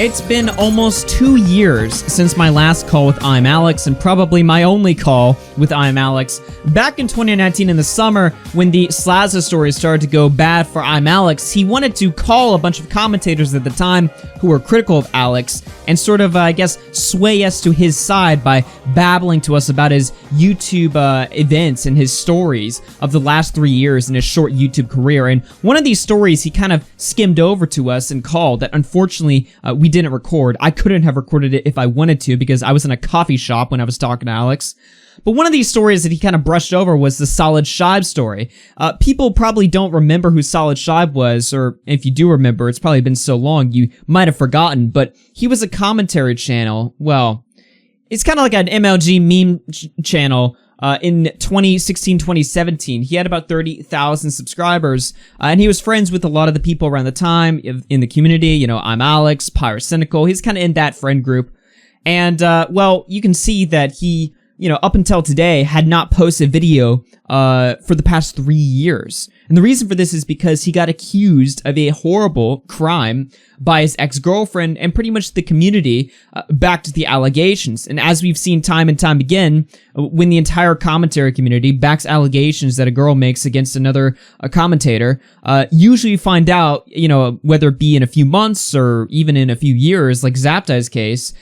It's been almost 2 years since my last call with ImAllexx's, and probably my only call with ImAllexx's. Back in 2019 in the summer, when the Slaza story started to go bad for ImAllexx's, he wanted to call a bunch of commentators at the time who were critical of Alex and sort of, I guess, sway us to his side by babbling to us about his YouTube events and his stories of the last 3 years in his short YouTube career. And one of these stories he kind of skimmed over to us and called that unfortunately we didn't record. I couldn't have recorded it if I wanted to because I was in a coffee shop when I was talking to Alex. But one of these stories that he kind of brushed over was the SolidShibe story. People probably don't remember who SolidShibe was, or if you do remember, it's probably been so long you might have forgotten, but he was a commentary channel. Well, it's kind of like an MLG meme channel. In 2016-2017, he had about 30,000 subscribers, and he was friends with a lot of the people around the time in the community. You know, ImAllexx's, Pyrocynical. He's kind of in that friend group. And, well, you can see that he, you know, up until today, had not posted video for the past 3 years. And the reason for this is because he got accused of a horrible crime by his ex-girlfriend, and pretty much the community backed the allegations. And as we've seen time and time again, when the entire commentary community backs allegations that a girl makes against another commentator, usually you find out, you know, whether it be in a few months or even in a few years, like Zaptai's case,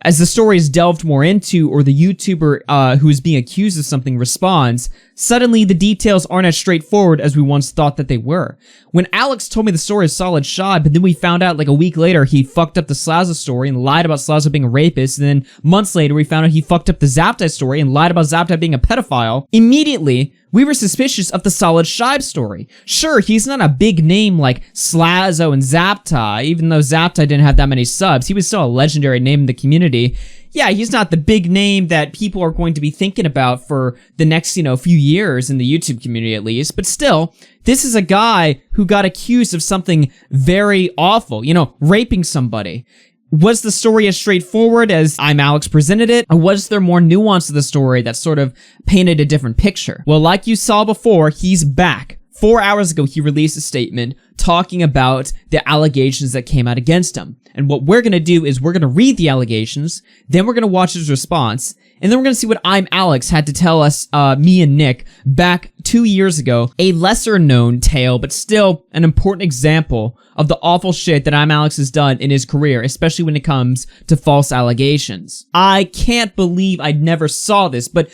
as the story is delved more into, or the YouTuber who is being accused of something responds, suddenly the details aren't as straightforward as we once thought that they were. When Alex told me the story of SolidShibe, but then we found out like a week later he fucked up the Slaza story and lied about Slaza being a rapist, and then months later we found out he fucked up the Zaptai story and lied about Zaptai being a pedophile, immediately we were suspicious of the SolidShibe story. Sure, he's not a big name like Slazo and Zaptai, even though Zaptai didn't have that many subs. He was still a legendary name in the community. Yeah, he's not the big name that people are going to be thinking about for the next, you know, few years in the YouTube community at least, but still, this is a guy who got accused of something very awful, you know, raping somebody. Was the story as straightforward as ImAllexx's presented it, or was there more nuance to the story that sort of painted a different picture? Well, like you saw before, he's back. 4 hours ago, he released a statement talking about the allegations that came out against him. And what we're gonna do is we're gonna read the allegations, then we're gonna watch his response, and then we're gonna see what ImAllexx's had to tell us, me and Nick, back 2 years ago. A lesser known tale, but still an important example of the awful shit that ImAllexx's has done in his career, especially when it comes to false allegations. I can't believe I never saw this, but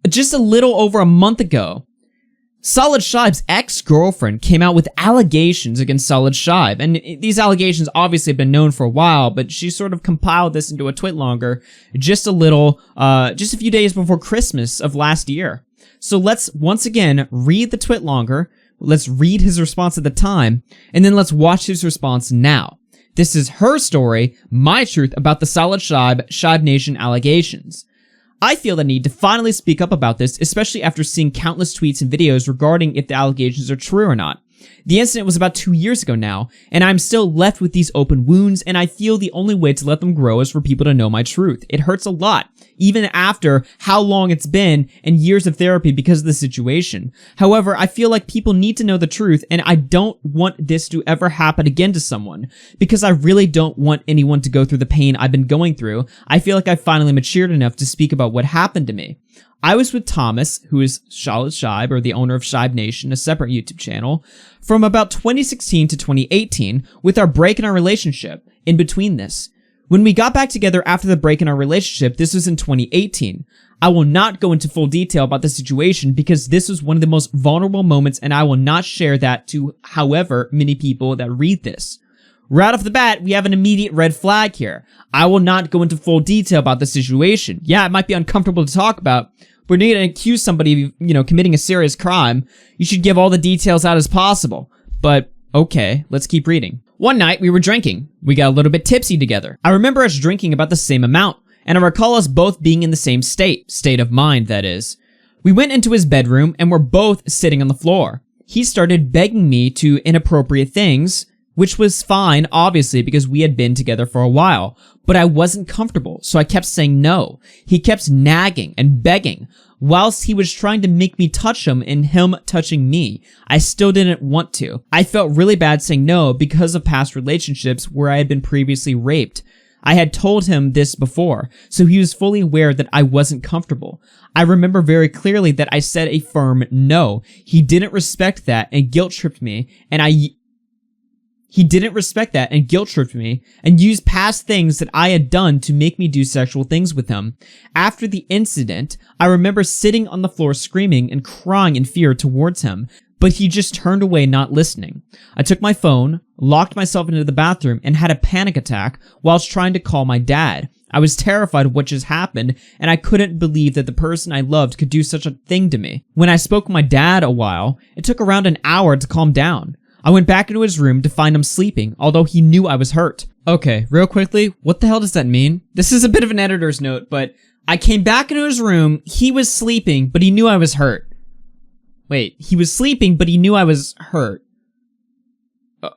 just a little over a month ago, SolidShibe's ex-girlfriend came out with allegations against SolidShibe, and these allegations obviously have been known for a while, but she sort of compiled this into a twitlonger just a few days before Christmas of last year. So let's once again read the twitlonger, let's read his response at the time, and then let's watch his response now. This is her story, my truth about the SolidShibe, Shibe Nation allegations. I feel the need to finally speak up about this, especially after seeing countless tweets and videos regarding if the allegations are true or not. The incident was about 2 years ago now, and I'm still left with these open wounds, and I feel the only way to let them grow is for people to know my truth. It hurts a lot, even after how long it's been and years of therapy because of the situation. However, I feel like people need to know the truth, and I don't want this to ever happen again to someone, because I really don't want anyone to go through the pain I've been going through. I feel like I finally matured enough to speak about what happened to me. I was with Thomas, who is SolidShibe, or the owner of Shibe Nation, a separate YouTube channel, from about 2016 to 2018, with our break in our relationship in between this. When we got back together after the break in our relationship, this was in 2018. I will not go into full detail about the situation because this was one of the most vulnerable moments, and I will not share that to however many people that read this. Right off the bat, we have an immediate red flag here. I will not go into full detail about the situation. Yeah, it might be uncomfortable to talk about, but when you're going to accuse somebody of, you know, committing a serious crime, you should give all the details out as possible. But, okay, let's keep reading. One night, we were drinking. We got a little bit tipsy together. I remember us drinking about the same amount, and I recall us both being in the same state of mind, that is. We went into his bedroom, and were both sitting on the floor. He started begging me to inappropriate things, which was fine, obviously, because we had been together for a while, but I wasn't comfortable, so I kept saying no. He kept nagging and begging. whilst he was trying to make me touch him and him touching me. I still didn't want to. I felt really bad saying no because of past relationships where I had been previously raped. I had told him this before, so he was fully aware that I wasn't comfortable. I remember very clearly that I said a firm no. He didn't respect that and guilt-tripped me, and used past things that I had done to make me do sexual things with him. After the incident, I remember sitting on the floor screaming and crying in fear towards him, but he just turned away, not listening. I took my phone, locked myself into the bathroom, and had a panic attack whilst trying to call my dad. I was terrified of what just happened, and I couldn't believe that the person I loved could do such a thing to me. When I spoke with my dad a while, it took around an hour to calm down. I went back into his room to find him sleeping, although he knew I was hurt. Okay, real quickly, what the hell does that mean? This is a bit of an editor's note, but I came back into his room, he was sleeping, but he knew I was hurt. Wait, he was sleeping, but he knew I was hurt.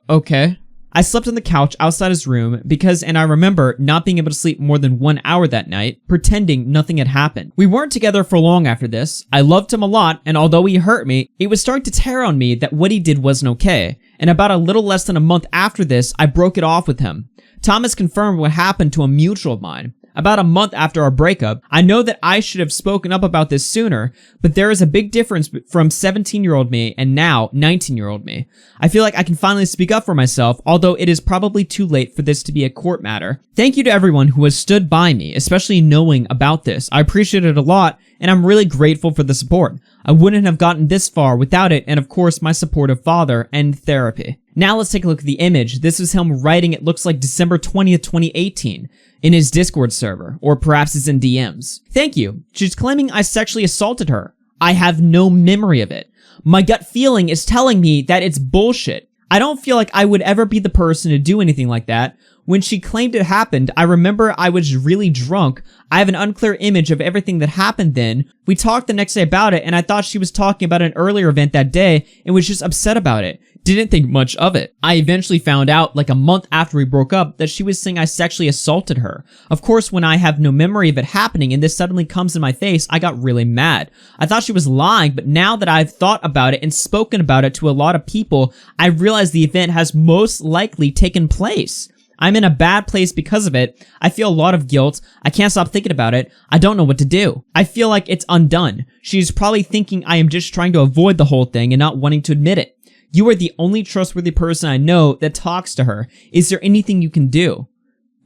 Okay. I slept on the couch outside his room and I remember not being able to sleep more than 1 hour that night, pretending nothing had happened. We weren't together for long after this. I loved him a lot, and although he hurt me, it was starting to tear on me that what he did wasn't okay. And about a little less than a month after this, I broke it off with him. Thomas confirmed what happened to a mutual of mine. About a month after our breakup, I know that I should have spoken up about this sooner, but there is a big difference from 17-year-old me and now 19-year-old me. I feel like I can finally speak up for myself, although it is probably too late for this to be a court matter. Thank you to everyone who has stood by me, especially knowing about this. I appreciate it a lot, and I'm really grateful for the support. I wouldn't have gotten this far without it, and of course my supportive father and therapy. Now let's take a look at the image. This is him writing, it looks like December 20th, 2018. In his Discord server, or perhaps it's in DMs. Thank you. She's claiming I sexually assaulted her. I have no memory of it. My gut feeling is telling me that it's bullshit. I don't feel like I would ever be the person to do anything like that. When she claimed it happened, I remember I was really drunk. I have an unclear image of everything that happened then. We talked the next day about it, and I thought she was talking about an earlier event that day and was just upset about it. Didn't think much of it. I eventually found out, like a month after we broke up, that she was saying I sexually assaulted her. Of course, when I have no memory of it happening and this suddenly comes in my face, I got really mad. I thought she was lying, but now that I've thought about it and spoken about it to a lot of people, I realize the event has most likely taken place. I'm in a bad place because of it. I feel a lot of guilt. I can't stop thinking about it. I don't know what to do. I feel like it's undone. She's probably thinking I am just trying to avoid the whole thing and not wanting to admit it. You are the only trustworthy person I know that talks to her. Is there anything you can do?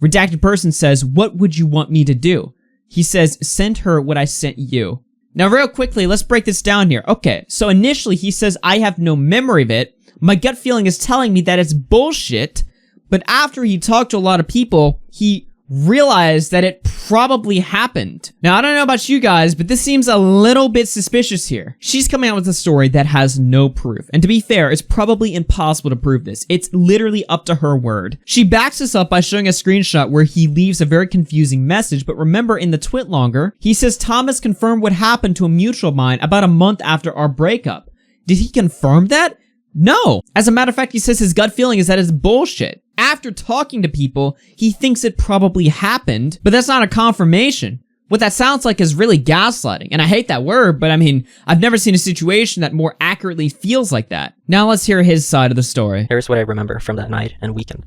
Redacted person says, what would you want me to do? He says, send her what I sent you. Now real quickly, let's break this down here. Okay, so initially he says, I have no memory of it. My gut feeling is telling me that it's bullshit. But after he talked to a lot of people, he realized that it probably happened. Now, I don't know about you guys, but this seems a little bit suspicious here. She's coming out with a story that has no proof. And to be fair, it's probably impossible to prove this. It's literally up to her word. She backs this up by showing a screenshot where he leaves a very confusing message, but remember in the twit longer, he says Thomas confirmed what happened to a mutual of mine about a month after our breakup. Did he confirm that? No. As a matter of fact, he says his gut feeling is that it's bullshit. After talking to people, he thinks it probably happened, but that's not a confirmation. What that sounds like is really gaslighting, and I hate that word, but I mean, I've never seen a situation that more accurately feels like that. Now let's hear his side of the story. Here's what I remember from that night and weekend.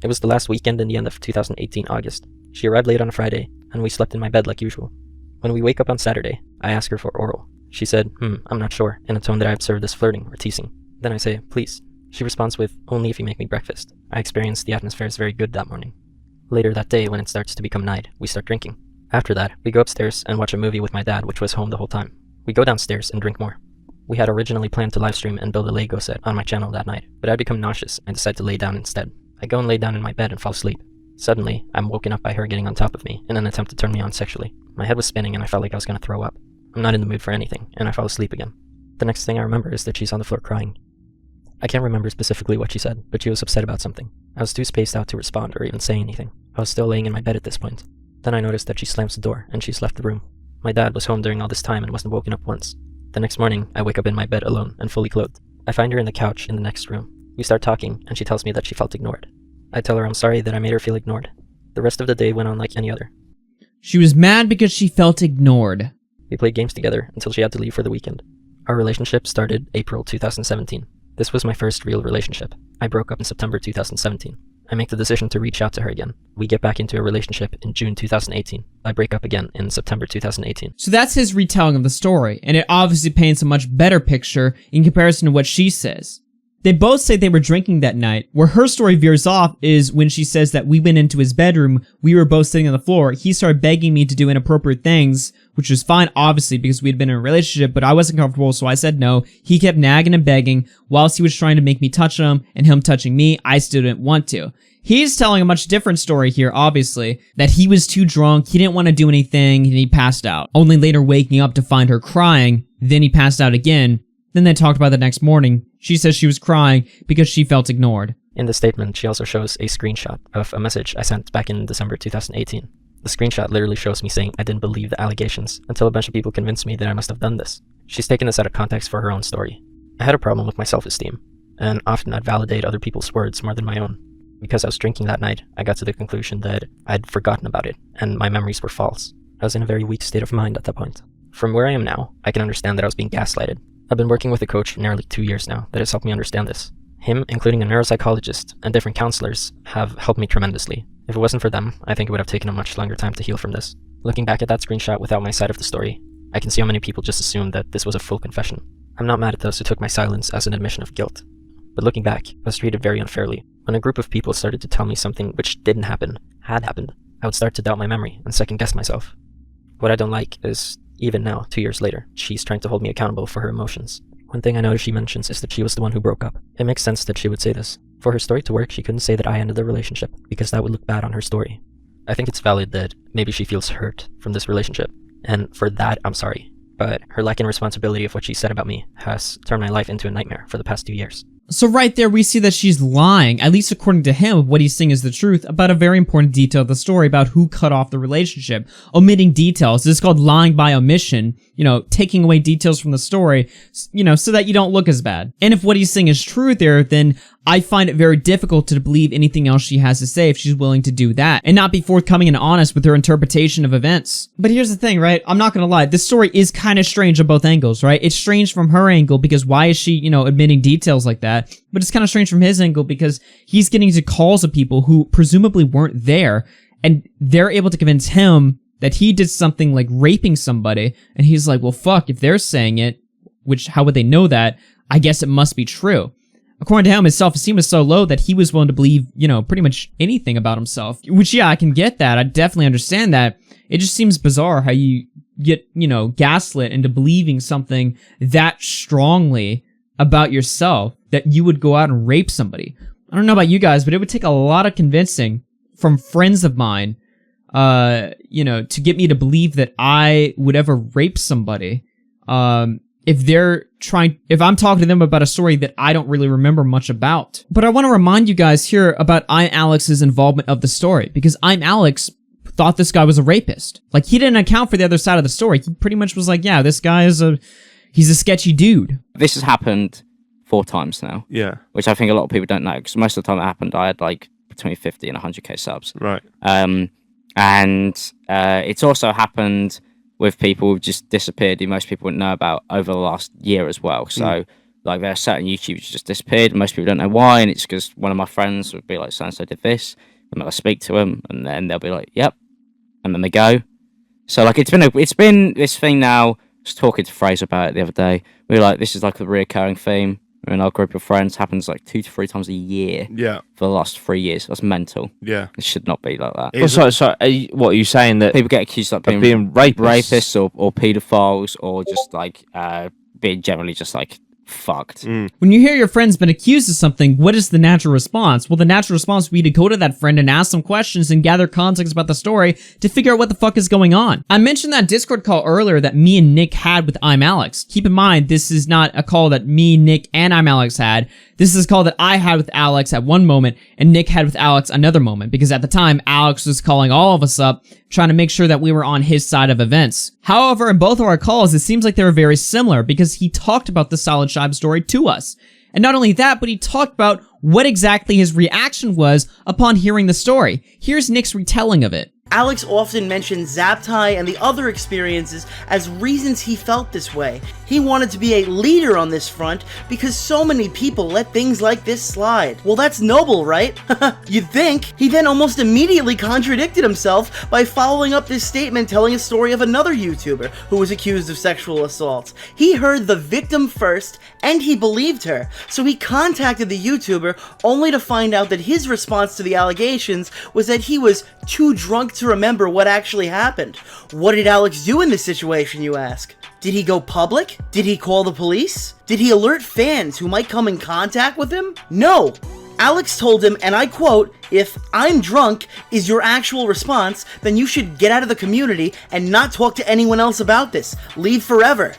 It was the last weekend in the end of 2018 August. She arrived late on a Friday, and we slept in my bed like usual. When we wake up on Saturday, I ask her for oral. She said, I'm not sure, in a tone that I observed as flirting or teasing. Then I say, please. She responds with, only if you make me breakfast. I experience the atmosphere is very good that morning. Later that day, when it starts to become night, we start drinking. After that, we go upstairs and watch a movie with my dad, which was home the whole time. We go downstairs and drink more. We had originally planned to livestream and build a Lego set on my channel that night, but I become nauseous and decide to lay down instead. I go and lay down in my bed and fall asleep. Suddenly, I'm woken up by her getting on top of me in an attempt to turn me on sexually. My head was spinning and I felt like I was going to throw up. I'm not in the mood for anything, and I fall asleep again. The next thing I remember is that she's on the floor crying. I can't remember specifically what she said, but she was upset about something. I was too spaced out to respond or even say anything. I was still laying in my bed at this point. Then I noticed that she slams the door and she's left the room. My dad was home during all this time and wasn't woken up once. The next morning, I wake up in my bed alone and fully clothed. I find her in the couch in the next room. We start talking and she tells me that she felt ignored. I tell her I'm sorry that I made her feel ignored. The rest of the day went on like any other. She was mad because she felt ignored. We played games together until she had to leave for the weekend. Our relationship started April 2017. This was my first real relationship. I broke up in September 2017. I make the decision to reach out to her again. We get back into a relationship in June 2018. I break up again in September 2018. So that's his retelling of the story, and it obviously paints a much better picture in comparison to what she says. They both say they were drinking that night. Where her story veers off is when she says that we went into his bedroom, we were both sitting on the floor, he started begging me to do inappropriate things, which was fine, obviously, because we had been in a relationship, but I wasn't comfortable, so I said no. He kept nagging and begging, whilst he was trying to make me touch him, and him touching me, I still didn't want to. He's telling a much different story here, obviously, that he was too drunk, he didn't want to do anything, and he passed out. Only later waking up to find her crying, then he passed out again. Then they talked about the next morning. She says she was crying because she felt ignored. In the statement, she also shows a screenshot of a message I sent back in December 2018. The screenshot literally shows me saying I didn't believe the allegations until a bunch of people convinced me that I must have done this. She's taken this out of context for her own story. I had a problem with my self-esteem, and often I'd validate other people's words more than my own. Because I was drinking that night, I got to the conclusion that I'd forgotten about it, and my memories were false. I was in a very weak state of mind at that point. From where I am now, I can understand that I was being gaslighted. I've been working with a coach for nearly 2 years now that has helped me understand this. Him, including a neuropsychologist and different counselors, have helped me tremendously. If it wasn't for them, I think it would have taken a much longer time to heal from this. Looking back at that screenshot without my side of the story, I can see how many people just assumed that this was a full confession. I'm not mad at those who took my silence as an admission of guilt. But looking back, I was treated very unfairly. When a group of people started to tell me something which didn't happen, had happened, I would start to doubt my memory and second guess myself. What I don't like is, even now, 2 years later, she's trying to hold me accountable for her emotions. One thing I noticed she mentions is that she was the one who broke up. It makes sense that she would say this. For her story to work, she couldn't say that I ended the relationship, because that would look bad on her story. I think it's valid that maybe she feels hurt from this relationship, and for that, I'm sorry. But her lack in responsibility of what she said about me has turned my life into a nightmare for the past 2 years. So right there, we see that she's lying, at least according to him, what he's saying is the truth, about a very important detail of the story about who cut off the relationship. Omitting details. This is called lying by omission. You know, taking away details from the story, you know, so that you don't look as bad. And if what he's saying is true there, then I find it very difficult to believe anything else she has to say if she's willing to do that, and not be forthcoming and honest with her interpretation of events. But here's the thing, right? I'm not gonna lie, this story is kind of strange on both angles, right? It's strange from her angle, because why is she, you know, admitting details like that? But it's kind of strange from his angle, because he's getting to calls of people who presumably weren't there, and they're able to convince him that he did something like raping somebody, and he's like, well, fuck, if they're saying it, which, how would they know that? I guess it must be true. According to him, his self-esteem was so low that he was willing to believe, you know, pretty much anything about himself. Which, yeah, I can get that. I definitely understand that. It just seems bizarre how you get, you know, gaslit into believing something that strongly about yourself that you would go out and rape somebody. I don't know about you guys, but it would take a lot of convincing from friends of mine, you know, to get me to believe that I would ever rape somebody. If I'm talking to them about a story that I don't really remember much about. But I want to remind you guys here about ImAllexx's involvement of the story, because ImAllexx thought this guy was a rapist. Like, he didn't account for the other side of the story. He pretty much was like, yeah, this guy is he's a sketchy dude. This has happened 4 times now. Yeah. Which I think a lot of people don't know, because most of the time it happened, I had like between 50 and 100k subs. Right. And it's also happened with people who've just disappeared who most people wouldn't know about over the last year as well. So, like, there are certain YouTubers who just disappeared, and most people don't know why, and it's because one of my friends would be like, so-and-so did this, and I speak to them, and then they'll be like, yep, and then they go. So, like, it's been this thing now. I was talking to Fraser about it the other day. We were like, this is like a reoccurring theme in our group of friends. Happens like 2 to 3 times a year. Yeah. For the last 3 years. That's mental. Yeah. It should not be like that. What are you saying, that people get accused of being rapists or paedophiles, or just like being generally just like fucked. When you hear your friend's been accused of something, what is the natural response? Well, the natural response would be to go to that friend and ask some questions and gather context about the story to figure out what the fuck is going on. I mentioned that Discord call earlier that me and Nick had with ImAllexx. Keep in mind, this is not a call that me, Nick, and ImAllexx had. This is a call that I had with Alex at one moment, and Nick had with Alex another moment, because at the time, Alex was calling all of us up, trying to make sure that we were on his side of events. However, in both of our calls, it seems like they were very similar, because he talked about the SolidShibe story to us. And not only that, but he talked about what exactly his reaction was upon hearing the story. Here's Nick's retelling of it. Alex often mentioned Zaptai and the other experiences as reasons he felt this way. He wanted to be a leader on this front because so many people let things like this slide. Well, that's noble, right? You'd think. He then almost immediately contradicted himself by following up this statement telling a story of another YouTuber who was accused of sexual assault. He heard the victim first and he believed her, so he contacted the YouTuber only to find out that his response to the allegations was that he was too drunk to remember what actually happened. What did Alex do in this situation, you ask? Did he go public? Did he call the police? Did he alert fans who might come in contact with him? No! Alex told him, and I quote, "If I'm drunk is your actual response, then you should get out of the community and not talk to anyone else about this. Leave forever."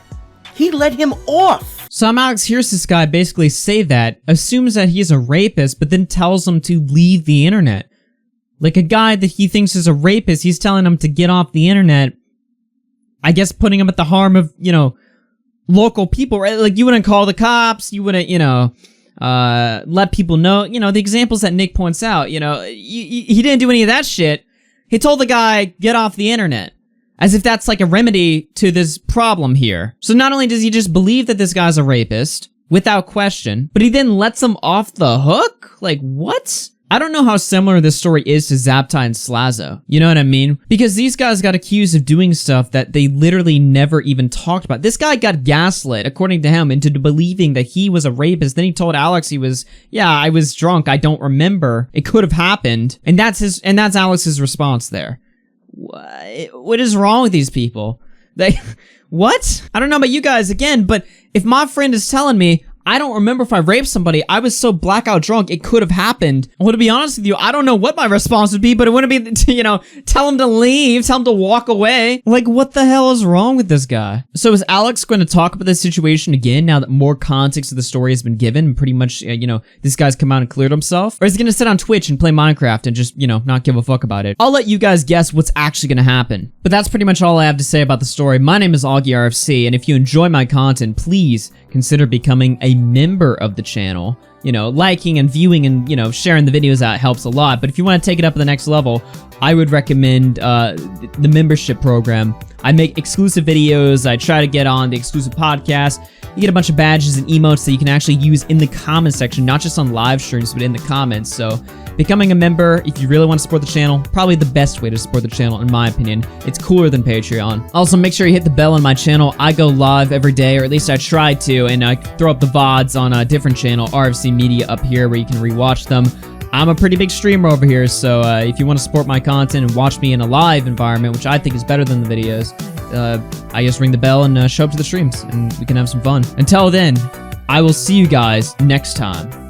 He let him off. So ImAllexx hears this guy basically say that, assumes that he's a rapist, but then tells him to leave the internet. Like a guy that he thinks is a rapist, he's telling him to get off the internet. I guess putting him at the harm of, you know, local people, right? Like, you wouldn't call the cops, you wouldn't, you know, let people know, you know, the examples that Nick points out, you know, he didn't do any of that shit. He told the guy, get off the internet. As if that's like a remedy to this problem here. So not only does he just believe that this guy's a rapist, without question, but he then lets him off the hook? Like, what? I don't know how similar this story is to Zaptai and Slazo. You know what I mean? Because these guys got accused of doing stuff that they literally never even talked about. This guy got gaslit, according to him, into believing that he was a rapist. Then he told Alex he was, yeah, I was drunk, I don't remember. It could have happened. And that's Alex's response there. What is wrong with these people? What? I don't know about you guys again, but if my friend is telling me, I don't remember if I raped somebody, I was so blackout drunk, it could have happened. Well, to be honest with you, I don't know what my response would be, but it wouldn't be to, you know, tell him to leave, tell him to walk away. Like, what the hell is wrong with this guy? So is Alex going to talk about this situation again now that more context of the story has been given and pretty much, you know, this guy's come out and cleared himself? Or is he going to sit on Twitch and play Minecraft and just, you know, not give a fuck about it? I'll let you guys guess what's actually going to happen. But that's pretty much all I have to say about the story. My name is Augie RFC, and if you enjoy my content, please consider becoming a member of the channel. You know, liking and viewing and, you know, sharing the videos out helps a lot. But if you want to take it up to the next level, I would recommend the membership program. I make exclusive videos. I try to get on the exclusive podcast. You get a bunch of badges and emotes that you can actually use in the comment section, not just on live streams, but in the comments. So becoming a member, if you really want to support the channel, probably the best way to support the channel, in my opinion. It's cooler than Patreon. Also, make sure you hit the bell on my channel. I go live every day, or at least I try to, and I throw up the VODs on a different channel, RFC Media, up here, where you can rewatch them. I'm a pretty big streamer over here, so if you want to support my content and watch me in a live environment, which I think is better than the videos, I just ring the bell and show up to the streams, and we can have some fun. Until then, I will see you guys next time.